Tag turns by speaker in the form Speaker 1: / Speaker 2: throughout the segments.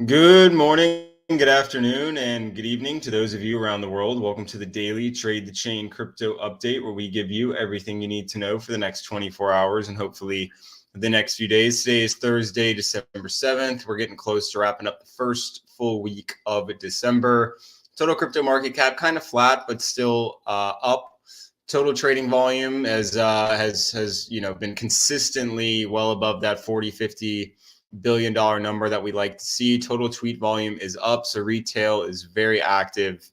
Speaker 1: Good morning, good afternoon, and good evening to those of you around the world. Welcome to the daily Trade the Chain crypto update, where we give you everything you need to know for the next 24 hours and hopefully the next few days. Today is Thursday, December 7th. We're getting close to wrapping up the first full week of December. Total crypto market cap kind of flat, but still up. Total trading volume has been consistently well above that 40-50 billion-dollar number that we like to see. Total tweet volume is up, so retail is very active.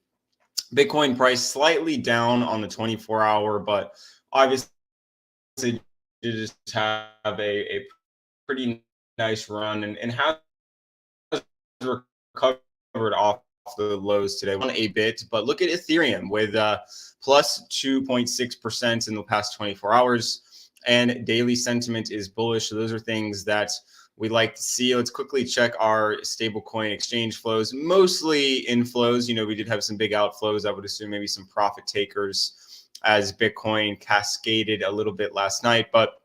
Speaker 1: Bitcoin price slightly down on the 24-hour, but obviously just have a pretty nice run and has recovered off the lows today on a bit. But look at Ethereum with plus 2.6% in the past 24 hours, and daily sentiment is bullish. So those are things that we like to see. Let's quickly check our stablecoin exchange flows, mostly inflows. We did have some big outflows. I would assume maybe some profit takers as Bitcoin cascaded a little bit last night, but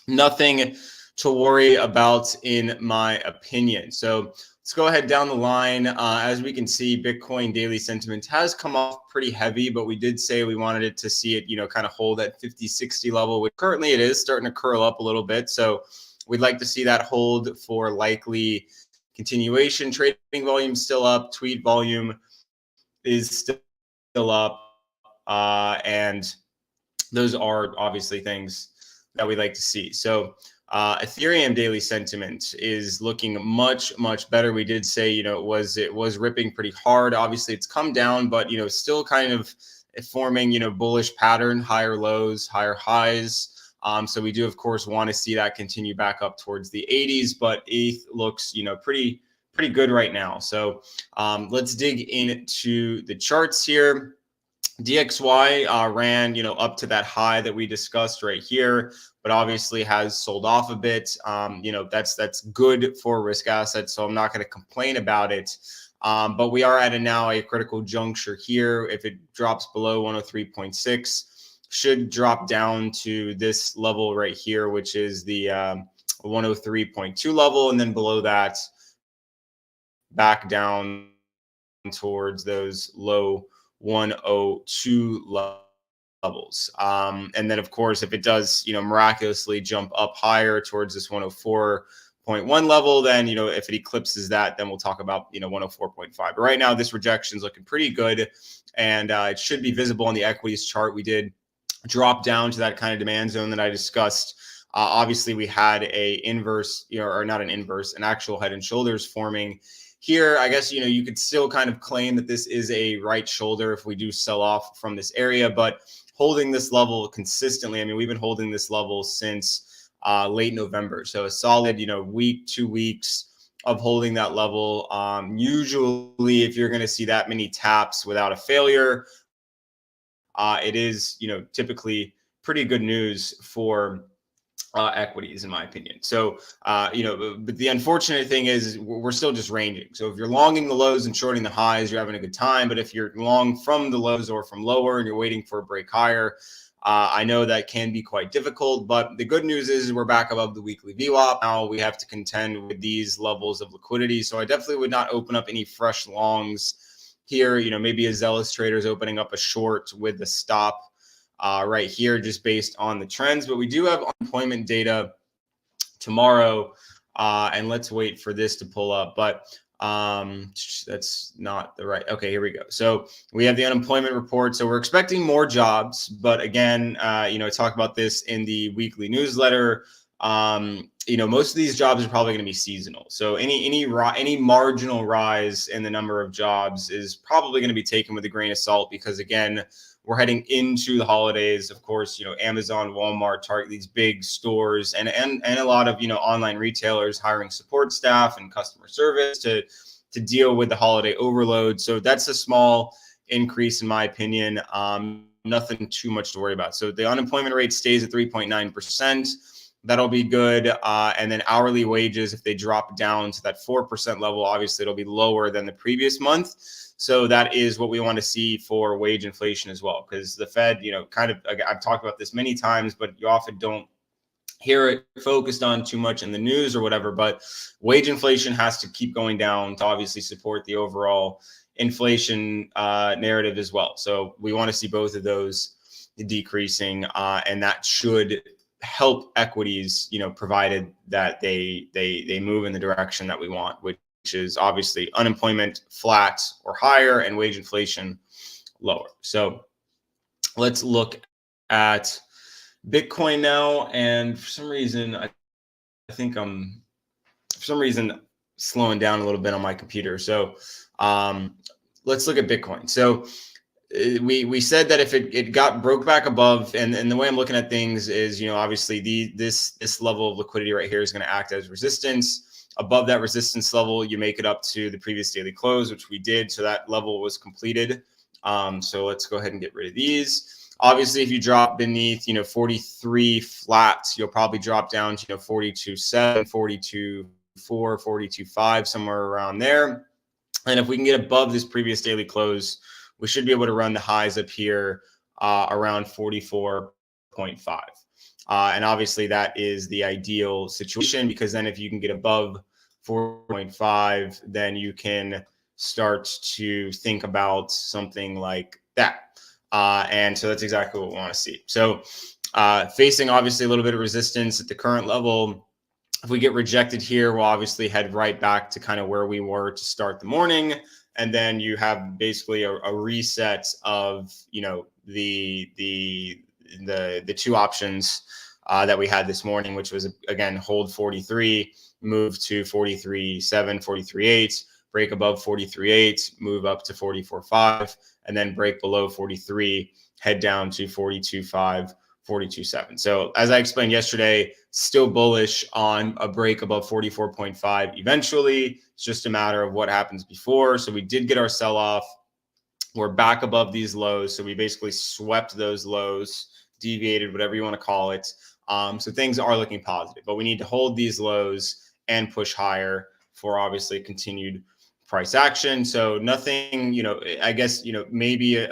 Speaker 1: nothing to worry about in my opinion. So let's go ahead down the line. As we can see, Bitcoin daily sentiment has come off pretty heavy, but we did say we wanted it to see it, kind of hold at 50-60 level, which currently it is starting to curl up a little bit. So we'd like to see that hold for likely continuation. Trading volume still up. Tweet volume is still up. And those are obviously things that we like to see. So Ethereum daily sentiment is looking much, much better. We did say, it was ripping pretty hard. Obviously, it's come down, but, still kind of forming, bullish pattern, higher lows, higher highs. So we do, of course, want to see that continue back up towards the 80s, but ETH looks, pretty good right now. So let's dig into the charts here. DXY ran, up to that high that we discussed right here, but obviously has sold off a bit. That's good for risk assets, so I'm not going to complain about it. But we are at now a critical juncture here. If it drops below 103.6, should drop down to this level right here, which is the 103.2 level, and then below that, back down towards those low 102 levels. And then, of course, if it does, miraculously jump up higher towards this 104.1 level, then, if it eclipses that, then we'll talk about, 104.5. But right now, this rejection is looking pretty good, and it should be visible on the equities chart. We did drop down to that kind of demand zone that I discussed. Obviously, we had a inverse, or not an inverse, an actual head and shoulders forming here. I guess, you could still kind of claim that this is a right shoulder if we do sell off from this area, but holding this level consistently, we've been holding this level since late November. So a solid, week, 2 weeks of holding that level. Usually, if you're going to see that many taps without a failure, it is, typically pretty good news for equities, in my opinion. So, but the unfortunate thing is we're still just ranging. So if you're longing the lows and shorting the highs, you're having a good time. But if you're long from the lows or from lower and you're waiting for a break higher, I know that can be quite difficult. But the good news is we're back above the weekly VWAP. Now we have to contend with these levels of liquidity. So I definitely would not open up any fresh longs here. Maybe a zealous trader is opening up a short with the stop right here, just based on the trends. But we do have unemployment data tomorrow, and let's wait for this to pull up. But that's not the right. Okay, here we go. So we have the unemployment report. So we're expecting more jobs, but again, talk about this in the weekly newsletter. Most of these jobs are probably going to be seasonal. So any marginal rise in the number of jobs is probably going to be taken with a grain of salt, because again, we're heading into the holidays. Of course, Amazon, Walmart, Target, these big stores, and a lot of, online retailers hiring support staff and customer service to deal with the holiday overload. So that's a small increase in my opinion. Nothing too much to worry about. So the unemployment rate stays at 3.9%. That'll be good. And then hourly wages, if they drop down to that 4% level, obviously it'll be lower than the previous month. So that is what we want to see for wage inflation as well, because the Fed, I've talked about this many times, but you often don't hear it focused on too much in the news or whatever, but wage inflation has to keep going down to obviously support the overall inflation narrative as well. So we want to see both of those decreasing, and that should help equities, provided that they move in the direction that we want, which is obviously unemployment flat or higher and wage inflation lower. So let's look at Bitcoin now. And for some reason, I think I'm slowing down a little bit on my computer. So let's look at Bitcoin. So we said that if it broke back above, and the way I'm looking at things is, obviously this level of liquidity right here is going to act as resistance. Above that resistance level, you make it up to the previous daily close, which we did. So that level was completed. So let's go ahead and get rid of these. Obviously, if you drop beneath, 43 flat, you'll probably drop down to, 42.7, 42.4, 42.5, somewhere around there. And if we can get above this previous daily close, we should be able to run the highs up here around 44.5. And obviously that is the ideal situation, because then if you can get above 4.5, then you can start to think about something like that. And so that's exactly what we want to see. So facing obviously a little bit of resistance at the current level. If we get rejected here, we'll obviously head right back to kind of where we were to start the morning. And then you have basically a reset of, the two options that we had this morning, which was, again, hold 43, move to 43.7, 43.8, break above 43.8, move up to 44.5, and then break below 43, head down to 42.5, 42.7. So as I explained yesterday, still bullish on a break above 44.5 eventually. It's just a matter of what happens before. So we did get our sell-off. We're back above these lows. So we basically swept those lows, deviated, whatever you want to call it. So things are looking positive, but we need to hold these lows and push higher for obviously continued price action. So nothing, I guess, maybe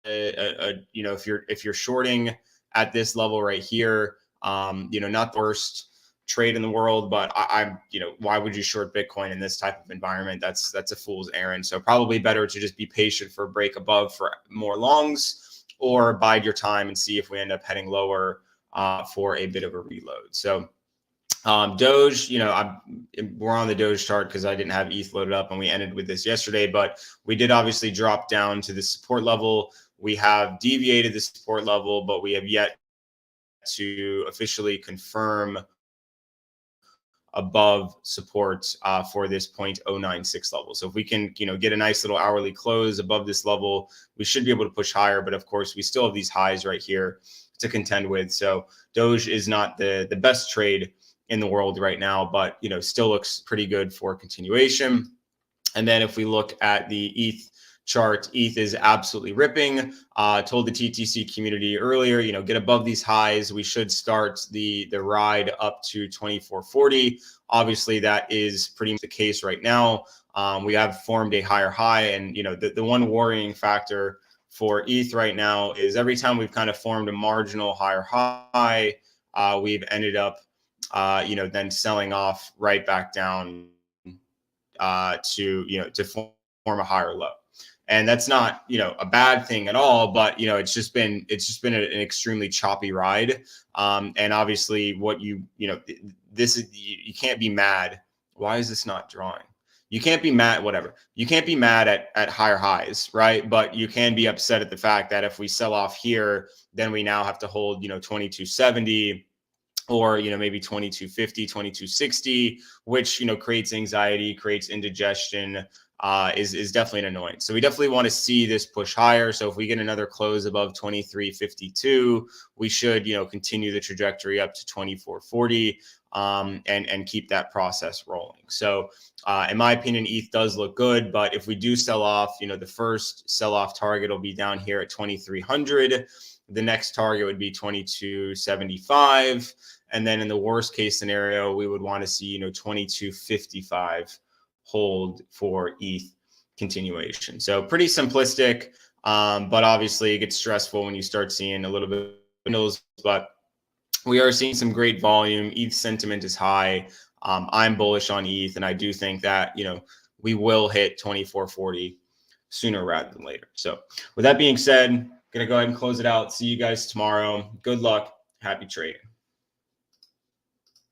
Speaker 1: if you're shorting at this level right here, not the worst trade in the world, but I'm, why would you short Bitcoin in this type of environment? That's a fool's errand. So probably better to just be patient for a break above for more longs, or bide your time and see if we end up heading lower for a bit of a reload. So Doge, we're on the Doge chart because I didn't have ETH loaded up and we ended with this yesterday, but we did obviously drop down to the support level. We have deviated the support level, but we have yet to officially confirm above support for this 0.096 level. So if we can, get a nice little hourly close above this level, we should be able to push higher. But of course, we still have these highs right here to contend with. So Doge is not the best trade in the world right now, but still looks pretty good for continuation. And then if we look at the ETH chart, ETH is absolutely ripping. Told the TTC community earlier, get above these highs. We should start the ride up to 2440. Obviously, that is pretty much the case right now. We have formed a higher high, and the one worrying factor for ETH right now is every time we've kind of formed a marginal higher high, we've ended up, then selling off right back down to form a higher low. And that's not, a bad thing at all, but, it's just been an extremely choppy ride. And obviously you can't be mad. Why is this not drawing? You can't be mad, whatever. You can't be mad at higher highs, right? But you can be upset at the fact that if we sell off here, then we now have to hold, 2270 or, maybe 2250, 2260, which, creates anxiety, creates indigestion, is definitely an annoyance. So we definitely want to see this push higher. So if we get another close above 2352, we should, continue the trajectory up to 2440 and keep that process rolling. So in my opinion, ETH does look good, but if we do sell off, the first sell off target will be down here at 2300. The next target would be 2275. And then in the worst case scenario, we would want to see, 2255 hold for ETH continuation. So pretty simplistic, but obviously it gets stressful when you start seeing a little bit of windows. But we are seeing some great volume. ETH sentiment is high. I'm bullish on ETH, and I do think that, we will hit 2440 sooner rather than later. So with that being said, going to go ahead and close it out. See you guys tomorrow. Good luck. Happy trading.